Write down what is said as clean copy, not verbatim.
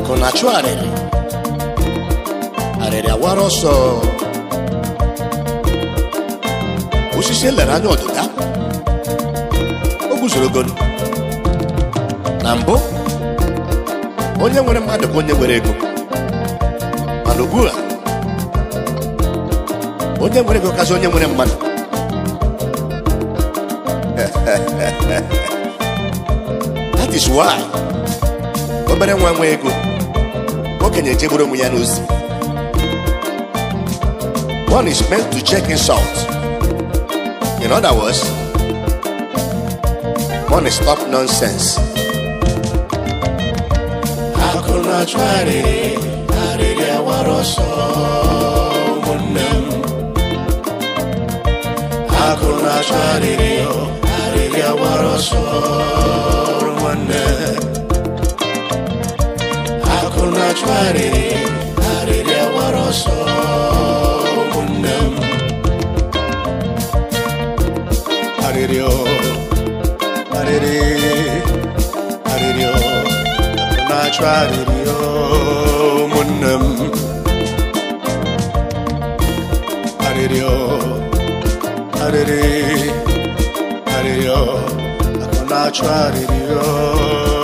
Akụ na-achụ arịrị, arịrị awara ọsọ. Osisi elere anya ọdịda, o guzoro ogolo. Na mbụ, onye nwere mmadụ bụ onye nwere ego. Mana ugbu a, onye nwere ego kazi onye nwere mmadụ. That is why obere nwa nwe ego okenye ejegburu onwe ya n'ozi. One is meant to check insult. In other words, one is stop nonsense. Akụ na-achụ arịrị, arịrị awara ọsọ ụmụnne m. Akụ na-achụ arịrị, arịrị awara ọsọ nwanne. Akụ na-achụ arịrị, arịrị awara ọsọ ụmụnne m. Arịrị o, arịrị, arịrị o, akụ na-achụ arịrị o ụmụnne m. Arịrị o, arịrị, arịrị o, akụ na-achụ arịrị o.